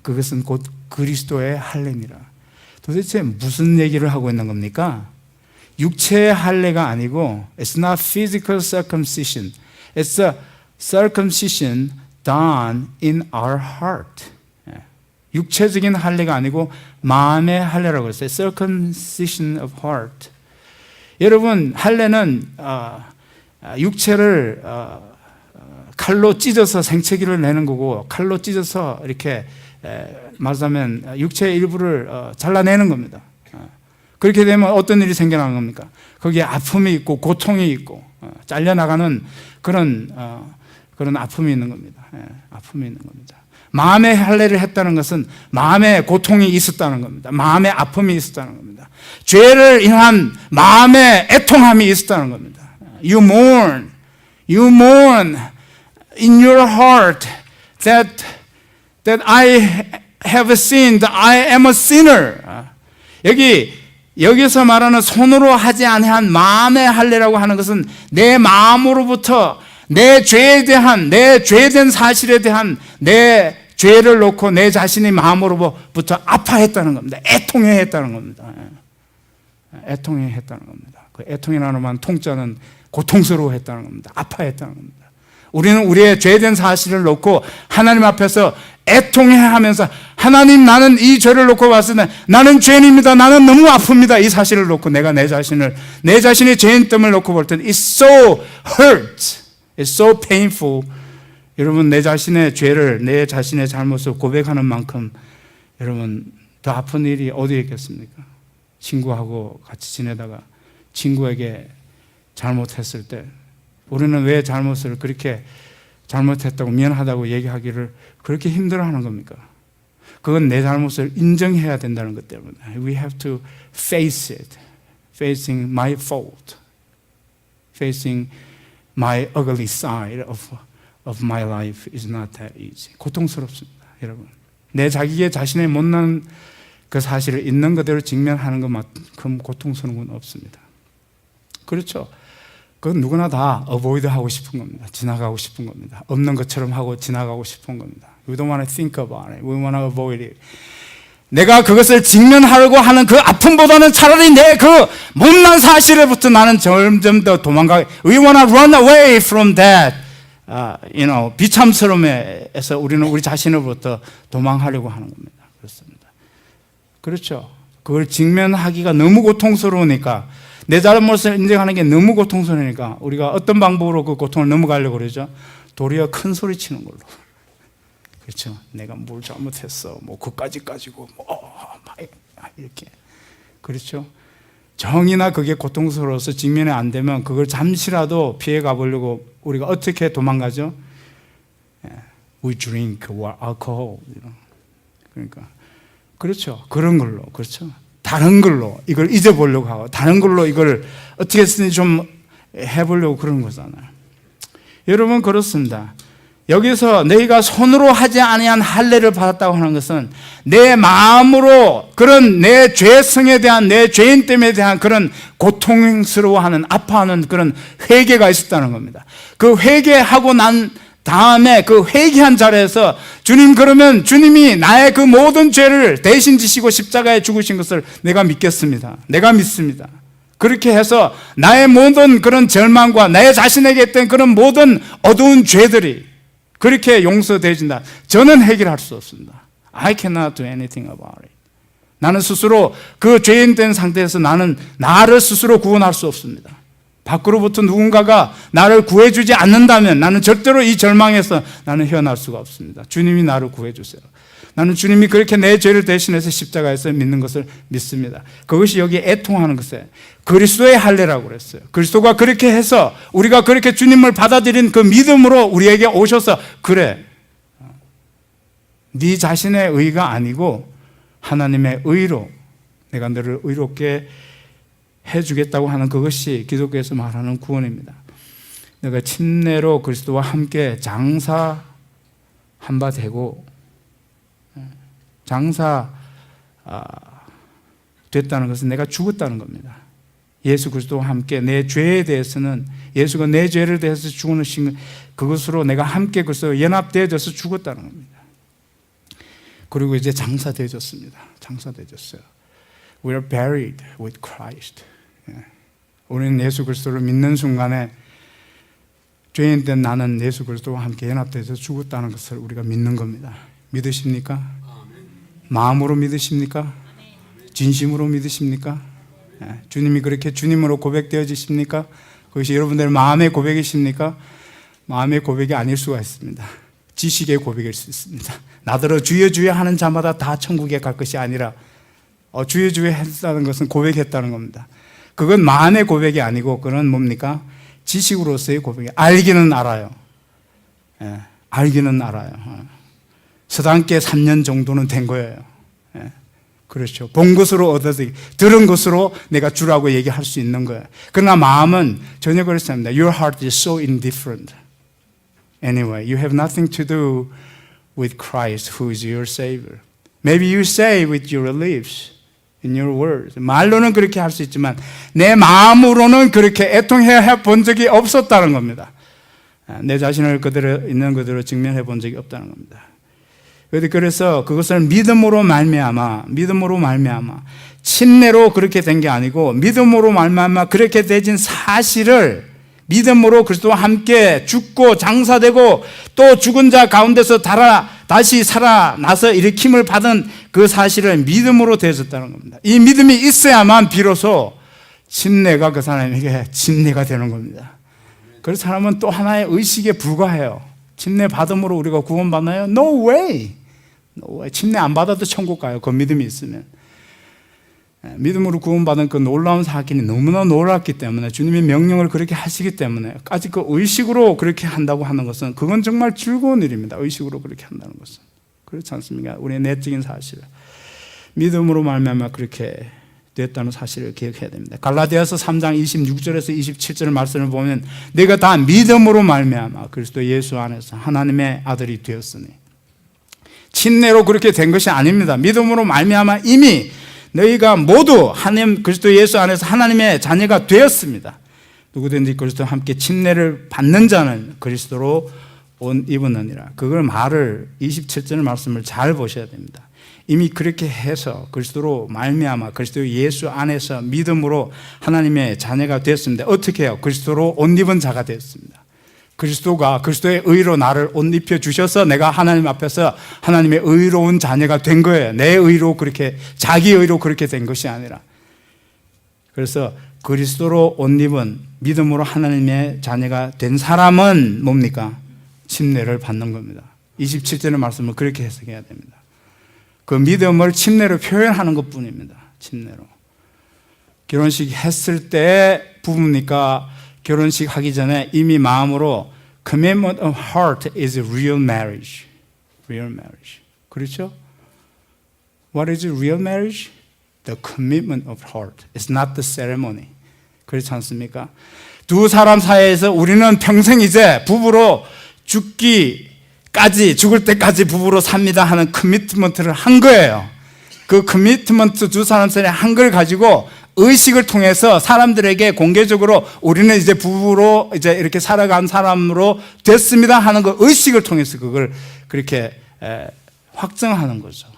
그것은 곧 그리스도의 할례니라. 도대체 무슨 얘기를 하고 있는 겁니까? 육체의 할례가 아니고 It's not physical circumcision. It's a circumcision done in our heart. 육체적인 할례가 아니고 마음의 할례라고 했어요. Circumcision of heart. 여러분, 할례는 육체를 칼로 찢어서 생채기를 내는 거고, 칼로 찢어서 이렇게 말하자면 육체의 일부를 잘라내는 겁니다. 그렇게 되면 어떤 일이 생겨나는 겁니까? 거기에 아픔이 있고 고통이 있고 잘려나가는 그런 아픔이 있는 겁니다. 아픔이 있는 겁니다. 마음의 할례를 했다는 것은 마음의 고통이 있었다는 겁니다. 마음의 아픔이 있었다는 겁니다. 죄를 인한 마음의 애통함이 있었다는 겁니다. You mourn in your heart that I have sinned, I am a sinner. 여기서 말하는 손으로 하지 아니한 마음의 할례라고 하는 것은 내 마음으로부터 내 죄에 대한, 내 죄된 사실에 대한 내 죄를 놓고 내 자신의 마음으로부터 아파했다는 겁니다. 애통해했다는 겁니다. 애통해했다는 겁니다. 그 애통이라는 말 통자는 고통스러워했다는 겁니다. 아파했다는 겁니다. 우리는 우리의 죄된 사실을 놓고 하나님 앞에서 애통해하면서 하나님, 나는 이 죄를 놓고 봤을 때 나는 죄인입니다. 나는 너무 아픕니다. 이 사실을 놓고 내가 내 자신의 죄인됨을 놓고 볼 때는 It's so hurt. It's so painful. 여러분, 내 자신의 죄를, 내 자신의 잘못을 고백하는 만큼 여러분 더 아픈 일이 어디에 있겠습니까? 친구하고 같이 지내다가 친구에게 잘못했을 때 우리는 왜 잘못을 그렇게 잘못했다고 미안하다고 얘기하기를 그렇게 힘들어하는 겁니까? 그건 내 잘못을 인정해야 된다는 것 때문에 We have to face it. Facing my fault. Facing my ugly side of my life is not that easy. 고통스럽습니다, 여러분. 내 자신의 못난 그 사실을 있는 그대로 직면하는 것만큼 고통스러운 건 없습니다. 그렇죠. 그건 누구나 다 avoid 하고 싶은 겁니다. 지나가고 싶은 겁니다. 없는 것처럼 하고 지나가고 싶은 겁니다. We don't want to think about it. We want to avoid it. 내가 그것을 직면하려고 하는 그 아픔보다는 차라리 내 그 못난 사실에부터 나는 점점 더 도망가. We want to run away from that. 비참스러움에서 우리는 우리 자신으로부터 도망하려고 하는 겁니다. 그렇습니다. 그렇죠. 그걸 직면하기가 너무 고통스러우니까, 내 잘못을 인정하는 게 너무 고통스러우니까 우리가 어떤 방법으로 그 고통을 넘어가려고 그러죠? 도리어 큰 소리 치는 걸로. 그렇죠? 내가 뭘 잘못했어. 뭐 그까지 가지고 막 이렇게. 그렇죠? 정이나 그게 고통스러워서 직면이 안 되면 그걸 잠시라도 피해 가보려고 우리가 어떻게 도망가죠? We drink alcohol. 그러니까 그렇죠. 그런 걸로. 그렇죠? 다른 걸로 이걸 잊어보려고 하고, 다른 걸로 이걸 어떻게 쓰든지 좀 해보려고 그러는 거잖아요. 여러분, 그렇습니다. 여기서 너희가 손으로 하지 아니한 할례를 받았다고 하는 것은 내 마음으로 그런 내 죄성에 대한, 내 죄인됨에 대한 그런 고통스러워하는, 아파하는 그런 회개가 있었다는 겁니다. 그 회개하고 난 다음에 그 회개한 자리에서 주님, 그러면 주님이 나의 그 모든 죄를 대신 지시고 십자가에 죽으신 것을 내가 믿겠습니다. 내가 믿습니다. 그렇게 해서 나의 모든 그런 절망과 나의 자신에게 했던 그런 모든 어두운 죄들이 그렇게 용서되어진다. 저는 해결할 수 없습니다. I cannot do anything about it. 나는 스스로 그 죄인 된 상태에서 나는 나를 스스로 구원할 수 없습니다. 밖으로부터 누군가가 나를 구해주지 않는다면 나는 절대로 이 절망에서 나는 헤어날 수가 없습니다. 주님이 나를 구해주세요. 나는 주님이 그렇게 내 죄를 대신해서 십자가에서 믿는 것을 믿습니다. 그것이 여기 애통하는 것에 그리스도의 할례라고 그랬어요. 그리스도가 그렇게 해서 우리가 그렇게 주님을 받아들인 그 믿음으로 우리에게 오셔서, 그래, 네 자신의 의가 아니고 하나님의 의로 내가 너를 의롭게 해주겠다고 하는 그것이 기독교에서 말하는 구원입니다. 내가 침례로 그리스도와 함께 장사한 바 되고, 장사 됐다는 것은 내가 죽었다는 겁니다. 예수 그리스도와 함께 내 죄에 대해서는, 예수가 내 죄를 대해서 죽으신 그것으로 내가 함께 그리스도와 연합되어져서 죽었다는 겁니다. 그리고 이제 장사되어졌습니다. 장사되어졌어요. We are buried with Christ. 우리는 예수 그리스도를 믿는 순간에 죄인 된 나는 예수 그리스도와 함께 연합돼서 죽었다는 것을 우리가 믿는 겁니다. 믿으십니까? 마음으로 믿으십니까? 진심으로 믿으십니까? 주님이 그렇게 주님으로 고백되어지십니까? 그것이 여러분들의 마음의 고백이십니까? 마음의 고백이 아닐 수가 있습니다. 지식의 고백일 수 있습니다. 나더러 주여 주여 하는 자마다 다 천국에 갈 것이 아니라, 주여 주여 했다는 것은 고백했다는 겁니다. 그건 마음의 고백이 아니고 그건 뭡니까? 지식으로서의 고백이에요. 알기는 알아요. 알기는 알아요. 서당계 3년 정도는 된 거예요. 그렇죠. 본 것으로 얻어들이, 들은 것으로 내가 주라고 얘기할 수 있는 거예요. 그러나 마음은 전혀 그렇지 않습니다. Your heart is so indifferent. Anyway, you have nothing to do with Christ who is your Savior. Maybe you say with your lips, in your words. 말로는 그렇게 할 수 있지만 내 마음으로는 그렇게 애통해 본 적이 없었다는 겁니다. 내 자신을 그대로 있는 그대로 직면해 본 적이 없다는 겁니다. 그래서 그것을 믿음으로 말미암아 침례로 그렇게 된 게 아니고 믿음으로 말미암아 그렇게 되진 사실을, 믿음으로 그리스도와 함께 죽고 장사되고 또 죽은 자 가운데서 다시 살아나서 일으킴을 받은 그 사실을 믿음으로 되어졌다는 겁니다. 이 믿음이 있어야만 비로소 침례가 그 사람에게 침례가 되는 겁니다. 그 사람은 또 하나의 의식에 불과해요. 침례 받음으로 우리가 구원받나요? No way. No way. 침례 안 받아도 천국 가요. 그 믿음이 있으면. 믿음으로 구원받은 그 놀라운 사건이 너무나 놀랍기 때문에, 주님의 명령을 그렇게 하시기 때문에, 아직 그 의식으로 그렇게 한다고 하는 것은 그건 정말 즐거운 일입니다. 의식으로 그렇게 한다는 것은. 그렇지 않습니까? 우리의 내적인 사실, 믿음으로 말미암아 그렇게 됐다는 사실을 기억해야 됩니다. 갈라디아서 3장 26절에서 27절 말씀을 보면 내가 다 믿음으로 말미암아 그리스도 예수 안에서 하나님의 아들이 되었으니, 침례로 그렇게 된 것이 아닙니다. 믿음으로 말미암아 이미 너희가 모두 하나님 그리스도 예수 안에서 하나님의 자녀가 되었습니다. 누구든지 그리스도와 함께 침례를 받는 자는 그리스도로 옷 입었느니라. 그걸 말을 27절 말씀을 잘 보셔야 됩니다. 이미 그렇게 해서 그리스도로 말미암아 그리스도 예수 안에서 믿음으로 하나님의 자녀가 되었습니다. 어떻게 해요? 그리스도로 옷 입은 자가 되었습니다. 그리스도의 의로 나를 옷 입혀 주셔서 내가 하나님 앞에서 하나님의 의로운 자녀가 된 거예요. 내 의로 그렇게, 자기 의로 그렇게 된 것이 아니라. 그래서 그리스도로 옷 입은 믿음으로 하나님의 자녀가 된 사람은 뭡니까? 침례를 받는 겁니다. 27절의 말씀을 그렇게 해석해야 됩니다. 그 믿음을 침례로 표현하는 것 뿐입니다. 침례로. 결혼식 했을 때 부부니까 결혼식 하기 전에 이미 마음으로 commitment of heart is real marriage. real marriage. 그렇죠? What is real marriage? The commitment of heart. It's not the ceremony. 그렇지 않습니까? 두 사람 사이에서 우리는 평생 이제 부부로 죽을 때까지 부부로 삽니다 하는 커미트먼트를 한 거예요. 그 커미트먼트 두 사람 사이에 한 걸 가지고 의식을 통해서 사람들에게 공개적으로 우리는 이제 부부로 이제 이렇게 살아간 사람으로 됐습니다 하는 그 의식을 통해서 그걸 그렇게 확정하는 거죠.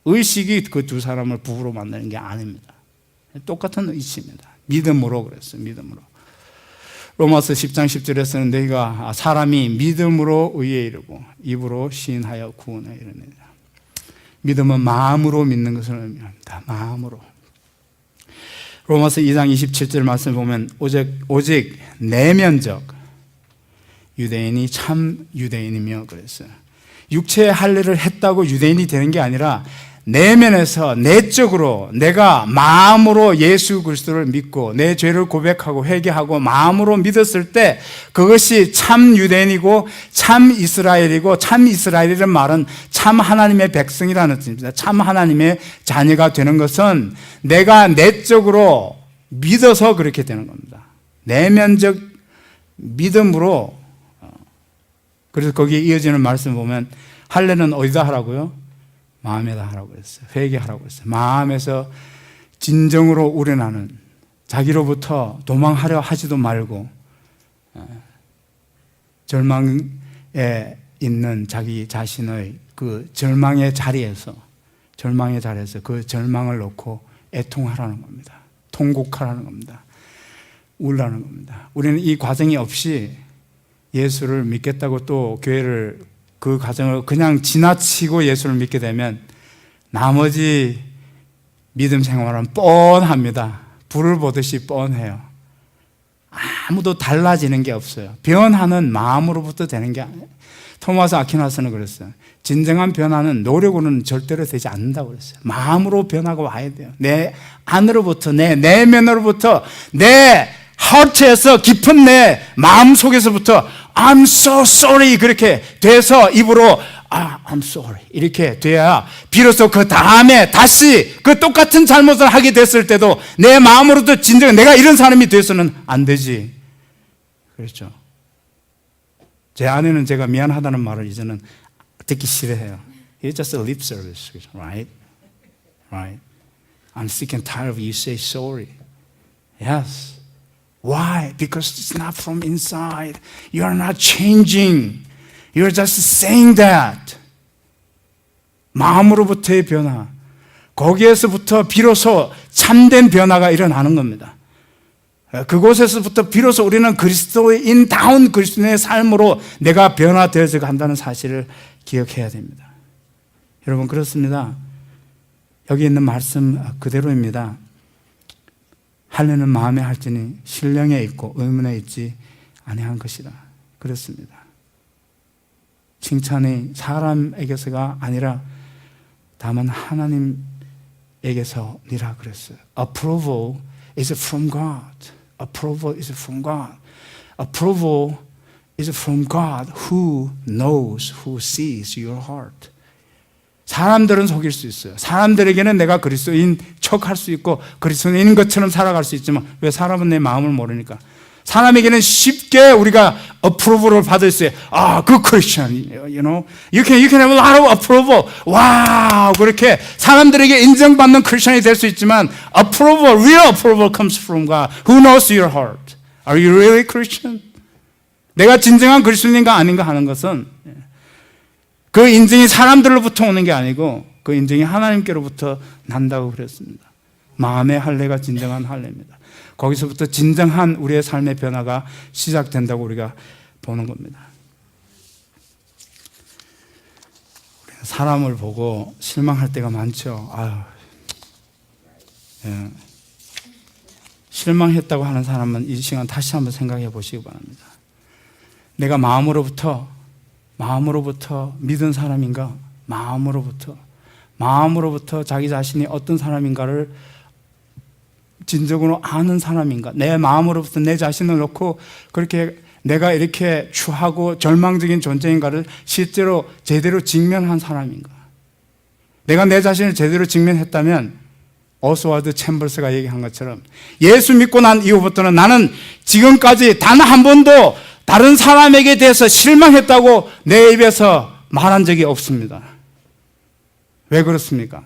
의식이 그 두 사람을 부부로 만드는 게 아닙니다. 똑같은 의식입니다. 믿음으로 그랬어요. 믿음으로. 로마서 10장 10절에서는 너희가 사람이 믿음으로 의에 이르고 입으로 시인하여 구원에 이르느니라. 믿음은 마음으로 믿는 것을 의미합니다. 마음으로. 로마서 2장 27절 말씀 보면 오직 내면적 유대인이 참 유대인이며 그랬어요. 육체의 할례를 했다고 유대인이 되는 게 아니라 내면에서 내적으로 내가 마음으로 예수 그리스도를 믿고 내 죄를 고백하고 회개하고 마음으로 믿었을 때 그것이 참 유대인이고 참 이스라엘이고, 참 이스라엘이라는 말은 참 하나님의 백성이라는 뜻입니다. 참 하나님의 자녀가 되는 것은 내가 내적으로 믿어서 그렇게 되는 겁니다. 내면적 믿음으로. 그래서 거기에 이어지는 말씀 보면 할례는 어디다 하라고요? 마음에다 하라고 했어요. 회개하라고 했어요. 마음에서 진정으로 우러나는, 자기로부터 도망하려 하지도 말고 절망에 있는 자기 자신의 그 절망의 자리에서 그 절망을 놓고 애통하라는 겁니다. 통곡하라는 겁니다. 울라는 겁니다. 우리는 이 과정이 없이 예수를 믿겠다고 또 교회를 그 과정을 그냥 지나치고 예수를 믿게 되면 나머지 믿음 생활은 뻔합니다. 불을 보듯이 뻔해요. 아무도 달라지는 게 없어요. 변화는 마음으로부터 되는 게 아니에요. 토마스 아퀴나스는 그랬어요. 진정한 변화는 노력으로는 절대로 되지 않는다고 그랬어요. 마음으로 변화가 와야 돼요. 내 안으로부터, 내 내면으로부터, 내 하트에서 깊은 내 마음 속에서부터 I'm so sorry 그렇게 돼서 입으로 I'm sorry 이렇게 돼야 비로소 그 다음에 다시 그 똑같은 잘못을 하게 됐을 때도 내 마음으로도 진정 내가 이런 사람이 돼서는 안 되지. 그렇죠. 제 아내는 제가 미안하다는 말을 이제는 듣기 싫어해요. It's just a lip service, right? Right? I'm sick and tired of you say sorry. Yes. Why? Because it's not from inside. You are not changing. You are just saying that. 마음으로부터의 변화. 거기에서부터 비로소 참된 변화가 일어나는 겁니다. 그곳에서부터 비로소 우리는 그리스도인다운 그리스도인의 삶으로 내가 변화되어져 간다는 사실을 기억해야 됩니다. 여러분 그렇습니다. 여기 있는 말씀 그대로입니다. 할례는 마음에 할지니 신령에 있고 의문에 있지 아니한 것이다. 그렇습니다. 칭찬이 사람에게서가 아니라 다만 하나님에게서니라 그랬어요. Approval is from God. Approval is from God. Approval is from God who knows, who sees your heart. 사람들은 속일 수 있어요. 사람들에게는 내가 그리스도인 척할 수 있고 그리스도인인 것처럼 살아갈 수 있지만 왜 사람은 내 마음을 모르니까 사람에게는 쉽게 우리가 approval을 받을 수 있어요. good Christian, you know, you can have a lot of approval. 와우, 그렇게 사람들에게 인정받는 크리스천이 될 수 있지만 approval, real approval comes from God who knows your heart. Are you really Christian? 내가 진정한 그리스도인인가 아닌가 하는 것은 그 인증이 사람들로부터 오는 게 아니고 그 인증이 하나님께로부터 난다고 그랬습니다. 마음의 할례가 진정한 할례입니다. 거기서부터 진정한 우리의 삶의 변화가 시작된다고 우리가 보는 겁니다. 사람을 보고 실망할 때가 많죠. 아유, 예. 실망했다고 하는 사람은 이 시간 다시 한번 생각해 보시기 바랍니다. 내가 마음으로부터 믿은 사람인가? 마음으로부터 자기 자신이 어떤 사람인가를 진정으로 아는 사람인가? 내 마음으로부터 내 자신을 놓고 그렇게 내가 이렇게 추하고 절망적인 존재인가를 실제로 제대로 직면한 사람인가? 내가 내 자신을 제대로 직면했다면 오스와드 챔버스가 얘기한 것처럼 예수 믿고 난 이후부터는 나는 지금까지 단 한 번도 다른 사람에게 대해서 실망했다고 내 입에서 말한 적이 없습니다. 왜 그렇습니까?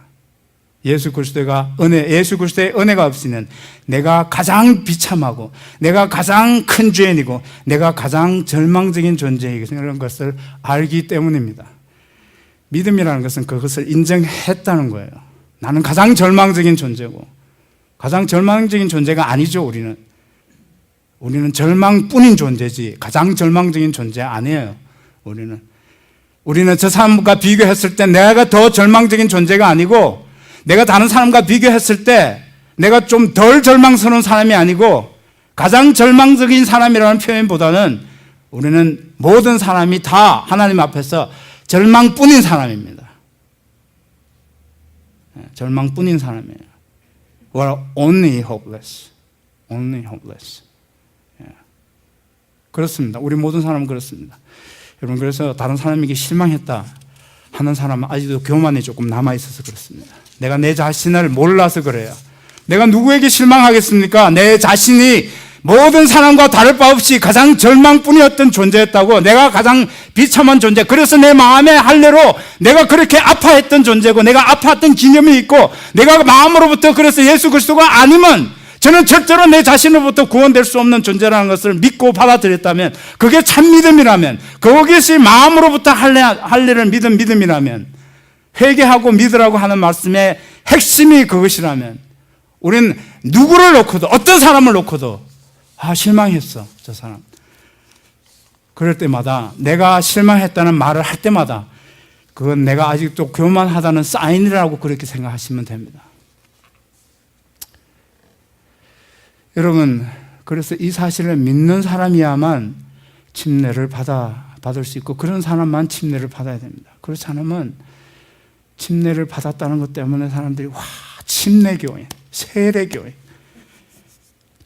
예수 그리스도의 은혜가 없으면 내가 가장 비참하고 내가 가장 큰 죄인이고 내가 가장 절망적인 존재이라는 것을 알기 때문입니다. 믿음이라는 것은 그것을 인정했다는 거예요. 나는 가장 절망적인 존재고, 가장 절망적인 존재가 아니죠. 우리는 절망뿐인 존재지 가장 절망적인 존재 아니에요. 우리는 저 사람과 비교했을 때 내가 더 절망적인 존재가 아니고, 내가 다른 사람과 비교했을 때 내가 좀 덜 절망스러운 사람이 아니고, 가장 절망적인 사람이라는 표현보다는 우리는 모든 사람이 다 하나님 앞에서 절망뿐인 사람입니다. 절망뿐인 사람이에요. We're only hopeless. 그렇습니다. 우리 모든 사람은 그렇습니다. 여러분, 그래서 다른 사람에게 실망했다 하는 사람은 아직도 교만이 조금 남아있어서 그렇습니다. 내가 내 자신을 몰라서 그래요. 내가 누구에게 실망하겠습니까? 내 자신이 모든 사람과 다를 바 없이 가장 절망뿐이었던 존재였다고, 내가 가장 비참한 존재, 그래서 내 마음의 할례로 내가 그렇게 아파했던 존재고, 내가 아파했던 기념이 있고, 내가 마음으로부터 그래서 예수 그리스도가 아니면 저는 절대로 내 자신으로부터 구원될 수 없는 존재라는 것을 믿고 받아들였다면, 그게 참 믿음이라면, 그것이 마음으로부터 할례를 믿은 믿음이라면, 회개하고 믿으라고 하는 말씀의 핵심이 그것이라면, 우리는 누구를 놓고도, 어떤 사람을 놓고도 실망했어, 저 사람. 그럴 때마다, 내가 실망했다는 말을 할 때마다 그건 내가 아직도 교만하다는 사인이라고 그렇게 생각하시면 됩니다. 여러분, 그래서 이 사실을 믿는 사람이야만 침례를 받을 수 있고, 그런 사람만 침례를 받아야 됩니다. 그렇지 않으면 침례를 받았다는 것 때문에 사람들이 침례교회, 세례교회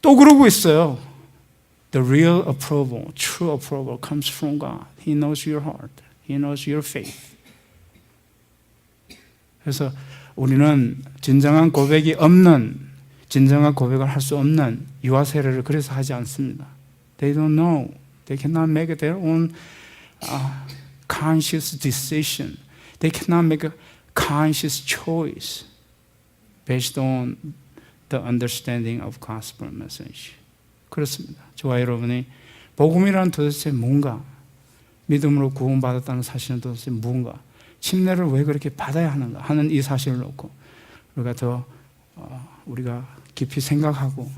또 그러고 있어요. The real approval, true approval comes from God. He knows your heart. He knows your faith. 그래서 우리는 진정한 고백을 할 수 없는 유아 세례를 그래서 하지 않습니다. They don't know. They cannot make their own conscious decision. They cannot make a conscious choice based on the understanding of gospel message. 그렇습니다. 저와 여러분이 복음이란 도대체 뭔가, 믿음으로 구원받았다는 사실은 도대체 뭔가, 침례를 왜 그렇게 받아야 하는가 하는 이 사실을 놓고 우리가 깊이 생각하고,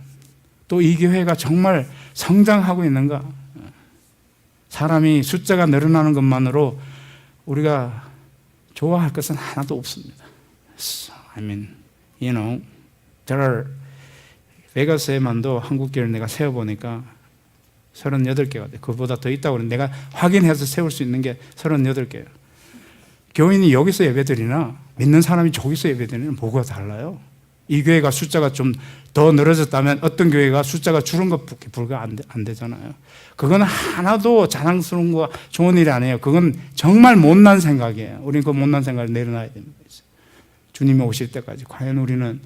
또 이 교회가 정말 성장하고 있는가, 사람이 숫자가 늘어나는 것만으로 우리가 좋아할 것은 하나도 없습니다. 베가스에만도 한국교회를 내가 세워보니까 38개가 돼. 그보다 더 있다고 그러는데 내가 확인해서 세울 수 있는 게 38개예요. 교인이 여기서 예배드리나 믿는 사람이 저기서 예배드리나 뭐가 달라요? 이 교회가 숫자가 좀 더 늘어졌다면 어떤 교회가 숫자가 줄은 것밖에 불과 안 되잖아요. 그건 하나도 자랑스러운 거 좋은 일이 아니에요. 그건 정말 못난 생각이에요. 우리는 그 못난 생각을 내려놔야 됩니다. 주님이 오실 때까지 과연 우리는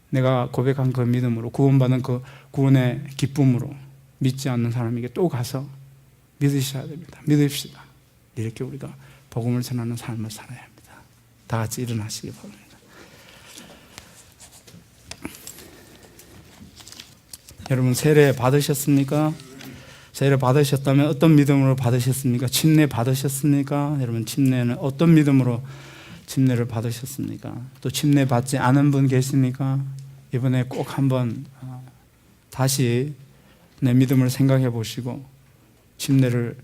내가 고백한 그 믿음으로, 구원받은 그 구원의 기쁨으로 믿지 않는 사람에게 또 가서 믿으셔야 됩니다. 믿읍시다. 이렇게 우리가 복음을 전하는 삶을 살아야 합니다. 다 같이 일어나시기 바랍니다. 여러분, 세례 받으셨습니까? 세례 받으셨다면 어떤 믿음으로 받으셨습니까? 침례 받으셨습니까? 여러분, 침례는 어떤 믿음으로 침례를 받으셨습니까? 또 침례 받지 않은 분 계십니까? 이번에 꼭 한번 다시 내 믿음을 생각해 보시고, 침례를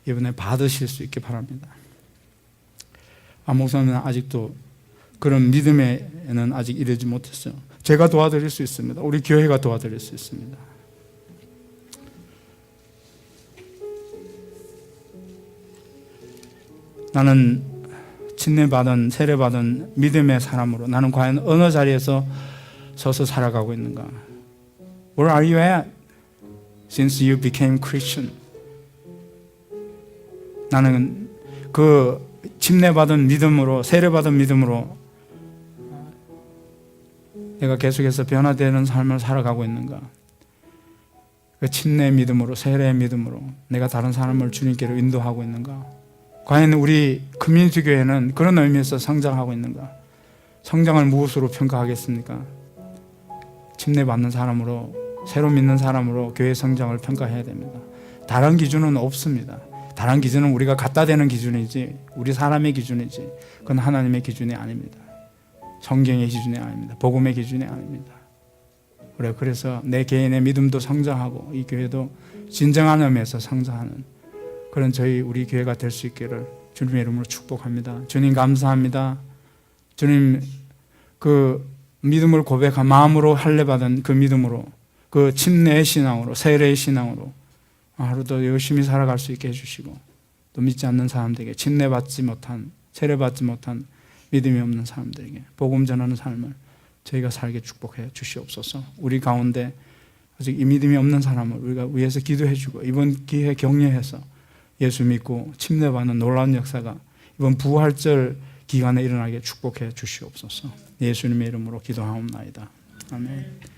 이번에 받으실 수 있게 바랍니다. 목사님은 아직도 그런 믿음에는 아직 이르지 못했어요. 제가 도와드릴 수 있습니다. 우리 교회가 도와드릴 수 있습니다. 나는 침례받은 세례받은 믿음의 사람으로 나는 과연 어느 자리에서 서서 살아가고 있는가? Where are you at since you became Christian? 나는 그 침례받은 믿음으로 세례받은 믿음으로 내가 계속해서 변화되는 삶을 살아가고 있는가? 그 침례 믿음으로 세례 믿음으로 내가 다른 사람을 주님께로 인도하고 있는가? 과연 우리 커뮤니티 교회는 그런 의미에서 성장하고 있는가? 성장을 무엇으로 평가하겠습니까? 침례받는 사람으로 새로 믿는 사람으로 교회 성장을 평가해야 됩니다. 다른 기준은 없습니다. 다른 기준은 우리가 갖다 대는 기준이지 우리 사람의 기준이지 그건 하나님의 기준이 아닙니다. 성경의 기준이 아닙니다. 복음의 기준이 아닙니다. 그래서 내 개인의 믿음도 성장하고 이 교회도 진정한 의미에서 성장하는 그런 우리 교회가 될 수 있기를 주님의 이름으로 축복합니다. 주님 감사합니다. 주님 그 믿음을 고백한 마음으로 할례받은 그 믿음으로 그 침례의 신앙으로 세례의 신앙으로 하루도 열심히 살아갈 수 있게 해주시고 또 믿지 않는 사람들에게 침례받지 못한 세례받지 못한 믿음이 없는 사람들에게 복음 전하는 삶을 저희가 살게 축복해 주시옵소서. 우리 가운데 아직 이 믿음이 없는 사람을 우리가 위해서 기도해주고 이번 기회에 격려해서 예수 믿고 침례받는 놀라운 역사가 이번 부활절 기간에 일어나게 축복해 주시옵소서. 예수님의 이름으로 기도하옵나이다. 아멘.